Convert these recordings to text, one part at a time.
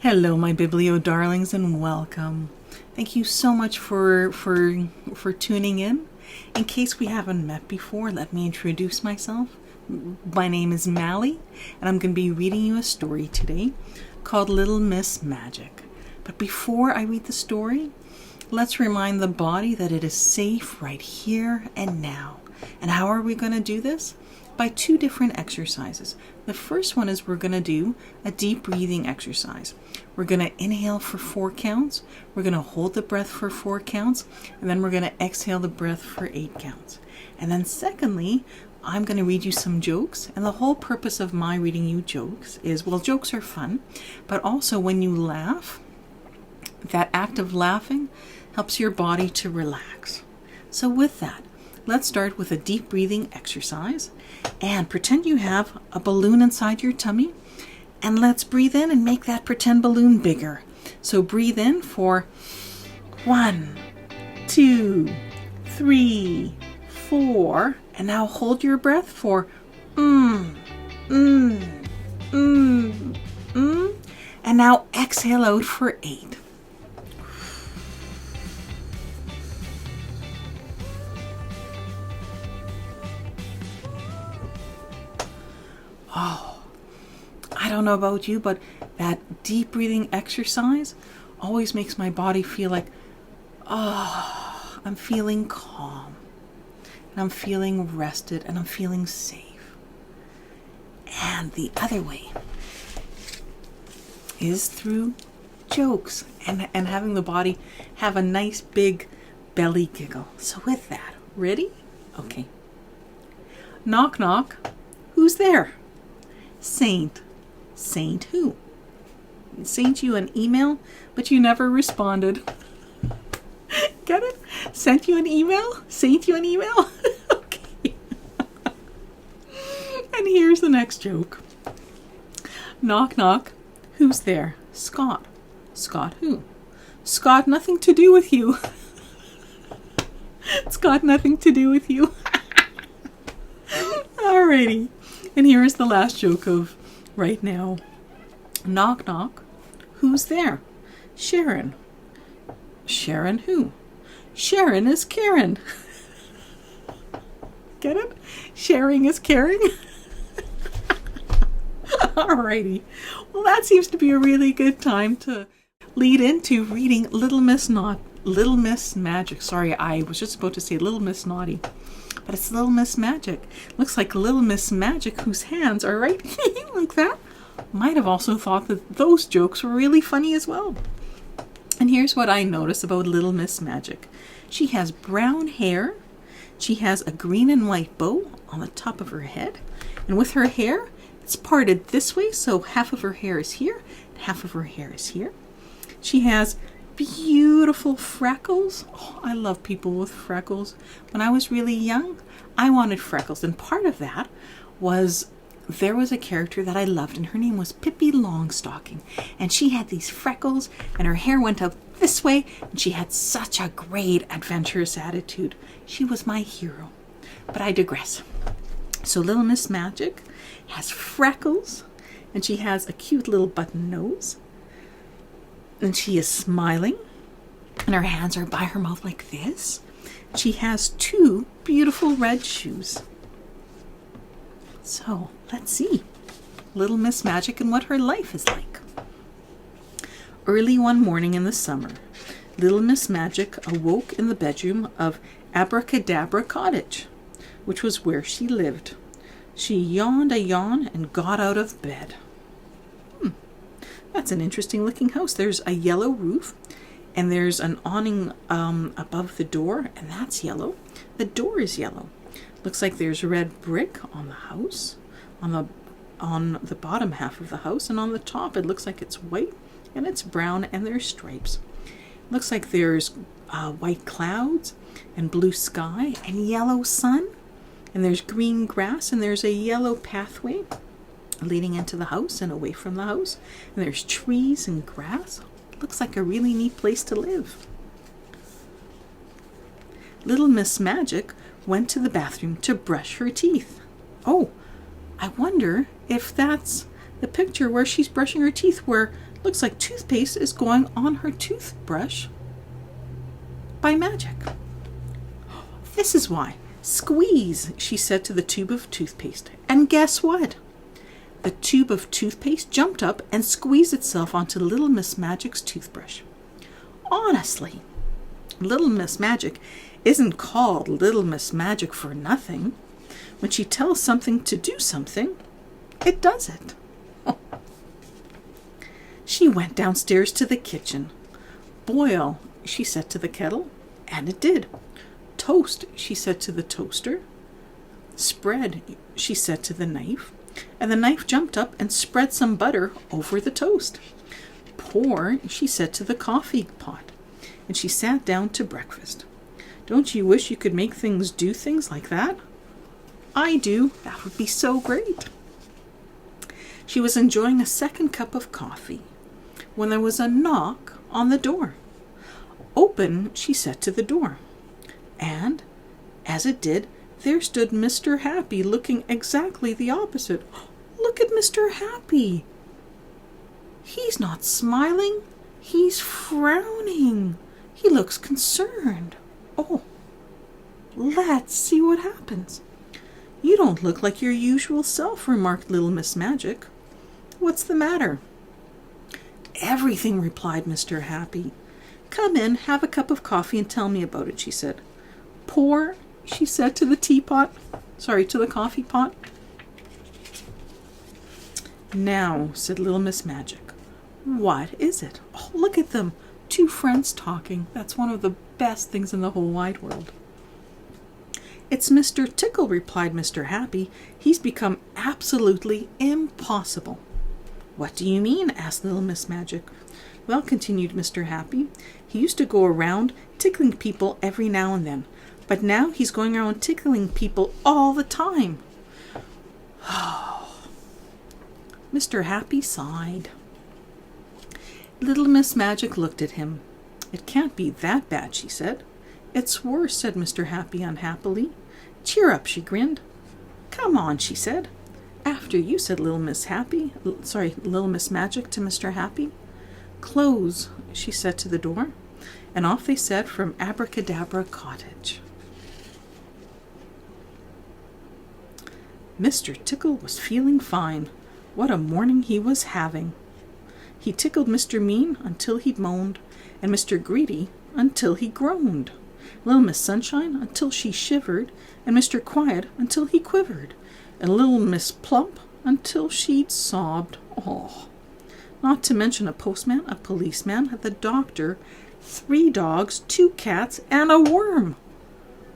Hello, my Biblio darlings, and welcome. Thank you so much for tuning in. In case we haven't met before, let me introduce myself. My name is Mally, and I'm going to be reading you a story today called Little Miss Magic. But before I read the story, let's remind the body that it is safe right here and now. And how are we going to do this? By two different exercises. The first one is we're going to do a deep breathing exercise. We're going to inhale for 4 counts. We're going to hold the breath for 4 counts. And then we're going to exhale the breath for 8 counts. And then secondly, I'm going to read you some jokes. And the whole purpose of my reading you jokes is, well, jokes are fun. But also when you laugh, that act of laughing helps your body to relax. So with that, let's start with a deep breathing exercise and pretend you have a balloon inside your tummy, and let's breathe in and make that pretend balloon bigger. So breathe in for 1, 2, 3, 4, and now hold your breath for and now exhale out for 8. Oh, I don't know about you, but that deep breathing exercise always makes my body feel like, I'm feeling calm, and I'm feeling rested, and I'm feeling safe. And the other way is through jokes and having the body have a nice big belly giggle. So with that, ready? Okay. Knock, knock. Who's there? Saint. Saint who? Sent you an email, but you never responded. Get it? Sent you an email? Sent you an email? Okay. And here's the next joke. Knock, knock. Who's there? Scott. Scott who? Scott, nothing to do with you. It's got nothing to do with you. Alrighty. And here is the last joke of right now. Knock, knock. Who's there? Sharon. Sharon who? Sharon is Karen. Get it? Sharing is caring. Alrighty. Well, that seems to be a really good time to lead into reading Little Miss Magic. Sorry, I was just about to say Little Miss Naughty. But it's Little Miss Magic. Looks like Little Miss Magic, whose hands are right like that, might have also thought that those jokes were really funny as well. And here's what I notice about Little Miss Magic. She has brown hair. She has a green and white bow on the top of her head. And with her hair, it's parted this way, so half of her hair is here, and half of her hair is here. She has beautiful freckles. Oh, I love people with freckles. When I was really young, I wanted freckles, and part of that was there was a character that I loved, and her name was Pippi Longstocking, and she had these freckles, and her hair went out this way, and she had such a great adventurous attitude. She was my hero. But I digress. So Little Miss Magic has freckles, and she has a cute little button nose. And she is smiling, and her hands are by her mouth like this. She has 2 beautiful red shoes. So, let's see Little Miss Magic and what her life is like. Early one morning in the summer, Little Miss Magic awoke in the bedroom of Abracadabra Cottage, which was where she lived. She yawned a yawn and got out of bed. That's an interesting looking house. There's a yellow roof, and there's an awning above the door, and that's yellow. The door is yellow. Looks like there's red brick on the house, on the bottom half of the house, and on the top it looks like it's white, and it's brown, and there's stripes. Looks like there's white clouds, and blue sky, and yellow sun, and there's green grass, and there's a yellow pathway leading into the house and away from the house. And there's trees and grass. Looks like a really neat place to live. Little Miss Magic went to the bathroom to brush her teeth. Oh, I wonder if that's the picture where she's brushing her teeth, where Looks like toothpaste is going on her toothbrush by magic. This is why. Squeeze, she said to the tube of toothpaste. And guess what? The tube of toothpaste jumped up and squeezed itself onto Little Miss Magic's toothbrush. Honestly, Little Miss Magic isn't called Little Miss Magic for nothing. When she tells something to do something, it does it. Oh. She went downstairs to the kitchen. Boil, she said to the kettle, and it did. Toast, she said to the toaster. Spread, she said to the knife, and the knife jumped up and spread some butter over the toast. Pour, she said to the coffee pot, and she sat down to breakfast. Don't you wish you could make things do things like that? I do. That would be so great. She was enjoying a second cup of coffee when there was a knock on the door. Open, she said to the door. And, as it did, there stood Mr. Happy looking exactly the opposite. Look at Mr. Happy. He's not smiling. He's frowning. He looks concerned. Oh, let's see what happens. You don't look like your usual self, remarked Little Miss Magic. What's the matter? Everything, replied Mr. Happy. Come in, have a cup of coffee and tell me about it, she said. Pour, she said to the to the coffee pot. Now, said Little Miss Magic. What is it? Oh, look at them. Two friends talking. That's one of the best things in the whole wide world. It's Mr. Tickle, replied Mr. Happy. He's become absolutely impossible. What do you mean? Asked Little Miss Magic. Well, continued Mr. Happy, he used to go around tickling people every now and then, but now he's going around tickling people all the time. Mr. Happy sighed. Little Miss Magic looked at him. It can't be that bad, she said. It's worse, said Mr. Happy unhappily. Cheer up, she grinned. Come on, she said. After you, said Little Miss Magic to Mr. Happy. Close, she said to the door, and off they set from Abracadabra Cottage. Mr. Tickle was feeling fine. What a morning he was having. He tickled Mr. Mean until he moaned, and Mr. Greedy until he groaned, Little Miss Sunshine until she shivered, and Mr. Quiet until he quivered, and Little Miss Plump until she sobbed. Oh, not to mention a postman, a policeman, the doctor, 3 dogs, 2 cats, and a worm.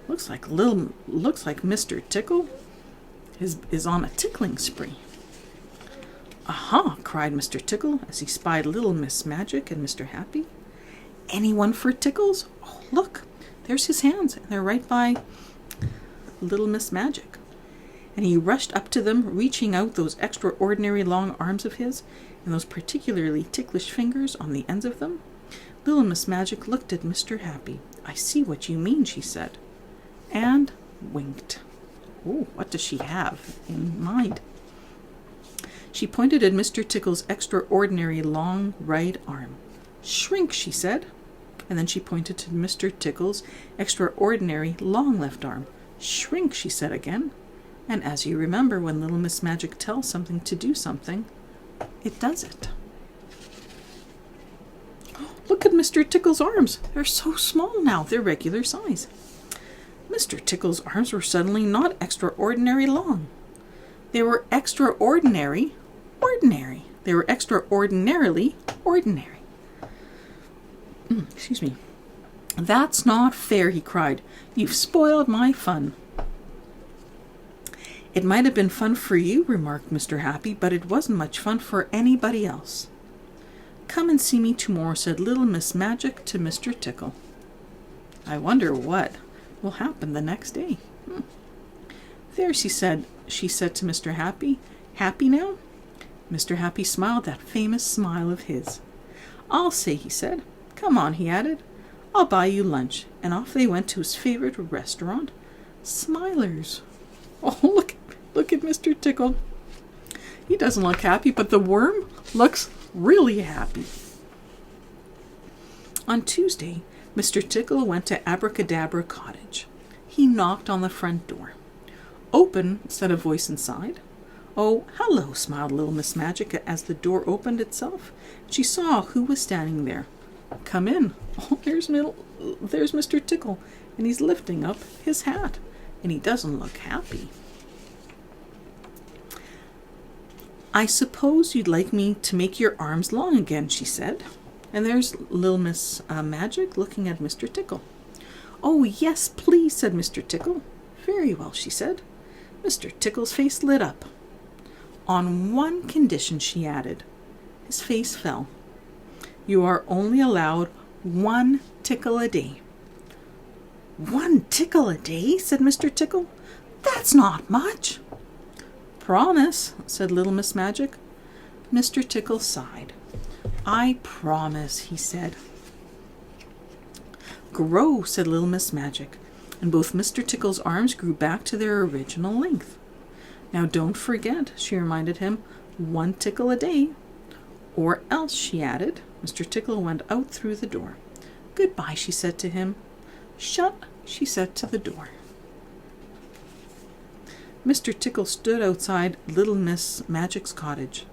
Looks like Mr. Tickle is on a tickling spree. Aha, cried Mr. Tickle as he spied Little Miss Magic and Mr. Happy. Anyone for tickles? Oh, look, there's his hands, and they're right by Little Miss Magic. And he rushed up to them, reaching out those extraordinary long arms of his, and those particularly ticklish fingers on the ends of them. Little Miss Magic looked at Mr. Happy. I see what you mean, she said, and winked. Oh, what does she have in mind? She pointed at Mr. Tickle's extraordinary long right arm. Shrink, she said. And then she pointed to Mr. Tickle's extraordinary long left arm. Shrink, she said again. And as you remember, when Little Miss Magic tells something to do something, it does it. Look at Mr. Tickle's arms. They're so small now. They're regular size. Mr. Tickle's arms were suddenly not extraordinary long. They were extraordinary ordinary. They were extraordinarily ordinary. Excuse me. That's not fair, he cried. You've spoiled my fun. It might have been fun for you, remarked Mr. Happy, but it wasn't much fun for anybody else. Come and see me tomorrow, said Little Miss Magic to Mr. Tickle. I wonder what will happen the next day. There, she said to Mr. Happy. Happy now? Mr. Happy smiled that famous smile of his. I'll say, he said. Come on, he added. I'll buy you lunch. And off they went to his favorite restaurant, Smiler's. Oh, look at Mr. Tickle. He doesn't look happy, but the worm looks really happy. On Tuesday, Mr. Tickle went to Abracadabra Cottage. He knocked on the front door. "Open," said a voice inside. "Oh, hello," smiled little Miss Magic as the door opened itself. She saw who was standing there. "Come in." "Oh, there's Mr. Tickle, and he's lifting up his hat, and he doesn't look happy." "I suppose you'd like me to make your arms long again," she said. And there's little Miss Magic looking at Mr. Tickle. "Oh, yes, please," said Mr. Tickle. "Very well," she said. Mr. Tickle's face lit up. "On one condition," she added. His face fell. "You are only allowed 1 tickle a day." "1 tickle a day?" said Mr. Tickle. "That's not much." "Promise," said little Miss Magic. Mr. Tickle sighed. "I promise," he said. "Grow," said little Miss Magic, and both Mr. Tickle's arms grew back to their original length. "Now don't forget," she reminded him, 1 tickle a day. "Or else," she added. Mr. Tickle went out through the door. "Goodbye," she said to him. "Shut," she said to the door. Mr. Tickle stood outside little Miss Magic's cottage.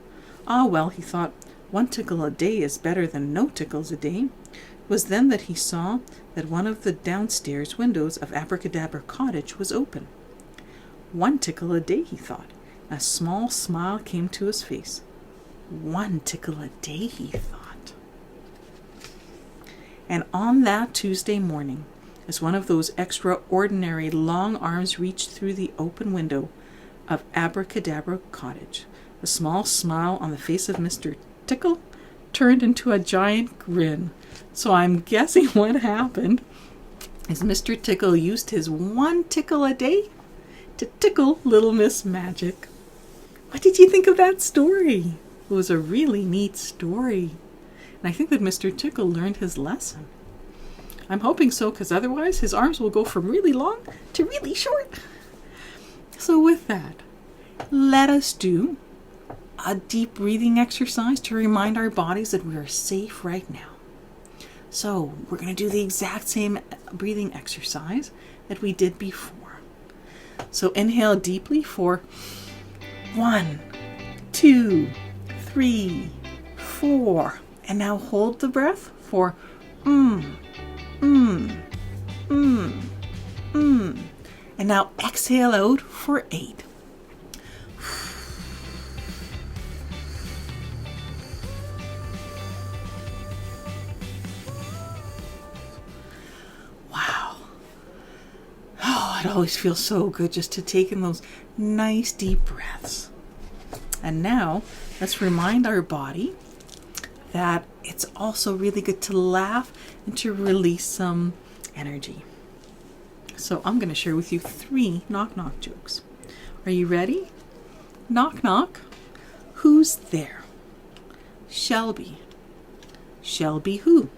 "Ah, well," he thought, 1 tickle a day is better than no tickles a day." It was then that he saw that one of the downstairs windows of Abracadabra Cottage was open. 1 tickle a day, he thought. A small smile came to his face. 1 tickle a day, he thought. And on that Tuesday morning, as one of those extraordinary long arms reached through the open window of Abracadabra Cottage, the small smile on the face of Mr. Tickle turned into a giant grin. So I'm guessing what happened is Mr. Tickle used his 1 tickle a day to tickle little Miss Magic. What did you think of that story? It was a really neat story. And I think that Mr. Tickle learned his lesson. I'm hoping so, because otherwise his arms will go from really long to really short. So with that, let us do a deep breathing exercise to remind our bodies that we are safe right now. So we're going to do the exact same breathing exercise that we did before. So inhale deeply for 1, 2, 3, 4. And now hold the breath for And now exhale out for 8. Wow. Oh, it always feels so good just to take in those nice deep breaths. And now let's remind our body that it's also really good to laugh and to release some energy. So I'm going to share with you 3 knock-knock jokes. Are you ready? Knock, knock. Who's there? Shelby. Shelby who?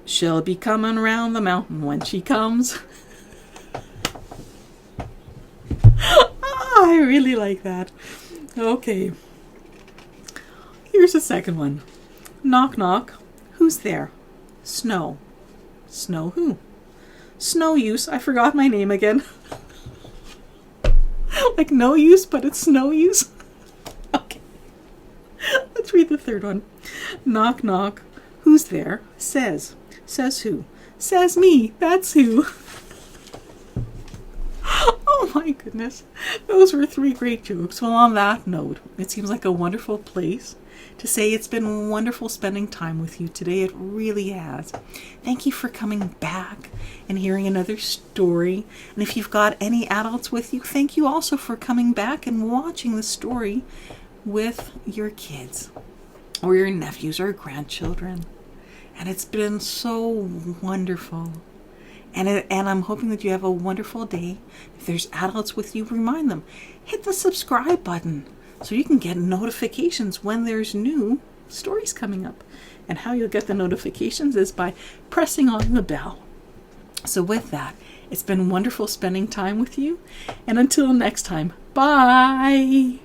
She'll be coming round the mountain when she comes. I really like that. Okay. Here's a second one. Knock, knock. Who's there? Snow. Snow who? Snow use. I forgot my name again. Like no use, but it's snow use. Okay. Let's read the third one. Knock, knock. Who's there? Says. Says who? Says me. That's who. Oh my goodness. Those were 3 great jokes. Well, on that note, it seems like a wonderful place to say it's been wonderful spending time with you today. It really has. Thank you for coming back and hearing another story. And if you've got any adults with you, thank you also for coming back and watching the story with your kids or your nephews or grandchildren. And it's been so wonderful. And I'm hoping that you have a wonderful day. If there's adults with you, remind them. Hit the subscribe button so you can get notifications when there's new stories coming up. And how you'll get the notifications is by pressing on the bell. So with that, it's been wonderful spending time with you. And until next time, bye!